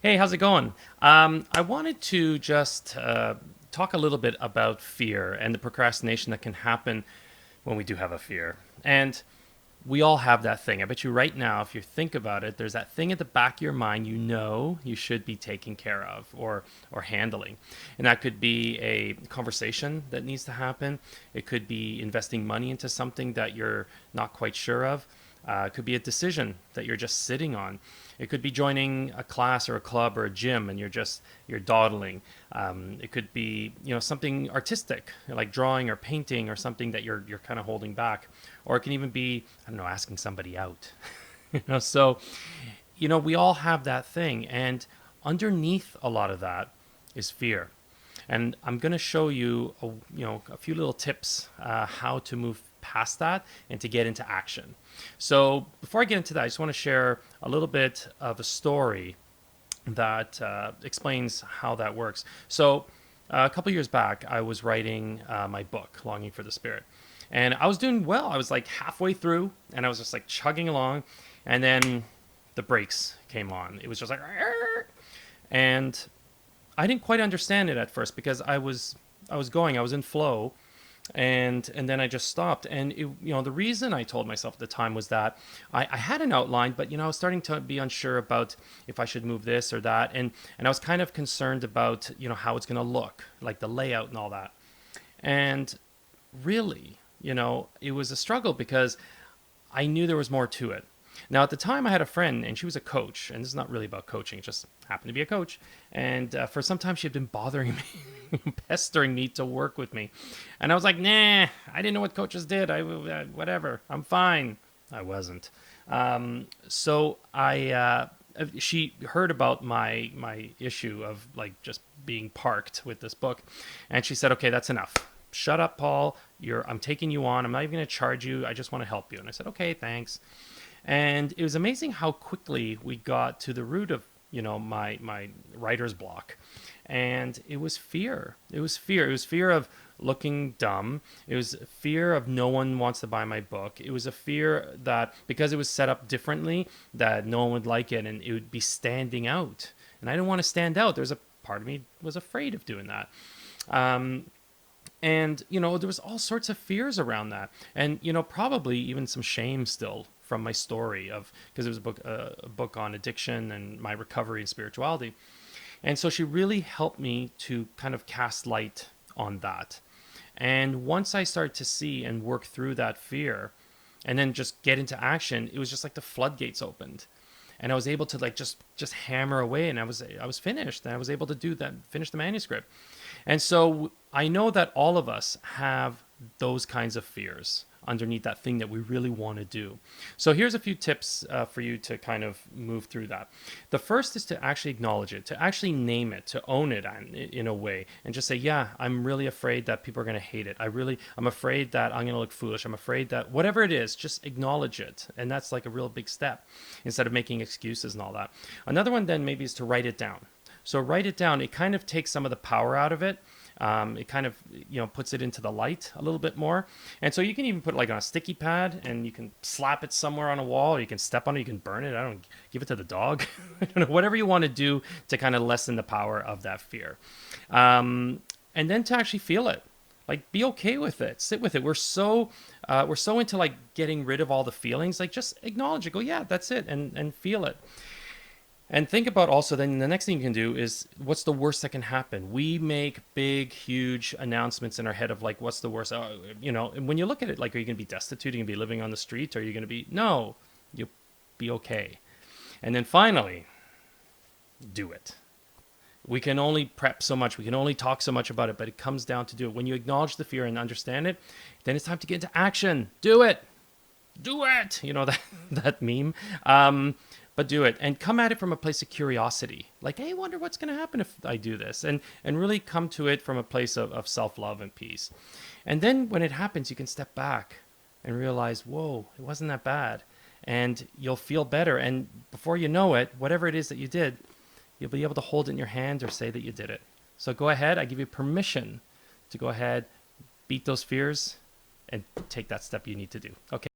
Hey, how's it going? I wanted to just talk a little bit about fear and the procrastination that can happen when we do have a fear. And we all have that thing. I bet you right now, if you think about it, there's that thing at the back of your mind you know you should be taking care of or handling. And that could be a conversation that needs to happen. It could be investing money into something that you're not quite sure of. It could be a decision that you're just sitting on. It could be joining a class or a club or a gym and you're dawdling. It could be something artistic like drawing or painting or something that you're kind of holding back, or it can even be, I don't know, asking somebody out. So we all have that thing, and underneath a lot of that is fear. And I'm going to show you a few little tips how to move past that and to get into action. So before I get into that, I just want to share a little bit of a story that explains how that works. So a couple years back, I was writing my book, Longing for the Spirit. And I was doing well. I was like halfway through, and I was just like chugging along. And then the brakes came on. It was just like, "Arr!" And I didn't quite understand it at first because I was in flow, and then I just stopped. And the reason I told myself at the time was that I had an outline, but I was starting to be unsure about if I should move this or that, and I was kind of concerned about how it's going to look, like the layout and all that. And really, it was a struggle because I knew there was more to it. Now, at the time, I had a friend, and she was a coach, and this is not really about coaching, it just happened to be a coach. And for some time, she had been bothering me, pestering me to work with me. And I was like, nah, I didn't know what coaches did. Whatever, I'm fine. I wasn't. She heard about my issue of like just being parked with this book, and she said, okay, that's enough. Shut up, Paul. I'm taking you on. I'm not even going to charge you. I just want to help you. And I said, okay, thanks. And it was amazing how quickly we got to the root of my writer's block. And it was fear. It was fear of looking dumb. It was fear of no one wants to buy my book. It was a fear that because it was set up differently, that no one would like it and it would be standing out. And I didn't want to stand out. There's a part of me was afraid of doing that. And there was all sorts of fears around that, and probably even some shame still from my story of, because it was a book on addiction and my recovery and spirituality. And so she really helped me to kind of cast light on that. And once I started to see and work through that fear and then just get into action, it was just like the floodgates opened. And I was able to like just hammer away, and I was finished, and I was able to do that, finish the manuscript. And so I know that all of us have those kinds of fears underneath that thing that we really want to do. So here's a few tips for you to kind of move through that. The first is to actually acknowledge it, to actually name it, to own it in a way, and just say, yeah, I'm really afraid that people are going to hate it. I'm afraid that I'm going to look foolish. I'm afraid that whatever it is, just acknowledge it. And that's like a real big step instead of making excuses and all that. Another one then maybe is to write it down. So write it down. It kind of takes some of the power out of it. It kind of puts it into the light a little bit more. And so you can even put it like on a sticky pad, and you can slap it somewhere on a wall, or you can step on it, you can burn it. I don't give it to the dog. I don't know, whatever you want to do to kind of lessen the power of that fear. And then to actually feel it. Like, be okay with it. Sit with it. We're so into like getting rid of all the feelings. Like, just acknowledge it. Go, yeah, that's it, and feel it. And think about also then the next thing you can do is, what's the worst that can happen? We make big, huge announcements in our head of like, what's the worst? And when you look at it, like, are you going to be destitute? Are you going to be living on the street? Or are you going to be, no, you'll be okay. And then finally, do it. We can only prep so much. We can only talk so much about it, but it comes down to do it. When you acknowledge the fear and understand it, then it's time to get into action. Do it. Do it. That meme. But do it, and come at it from a place of curiosity. Like, hey, I wonder what's going to happen if I do this, and really come to it from a place of self-love and peace. And then when it happens, you can step back and realize, whoa, it wasn't that bad, and you'll feel better. And before you know it, whatever it is that you did, you'll be able to hold it in your hand or say that you did it. So go ahead. I give you permission to go ahead, beat those fears, and take that step you need to do. Okay.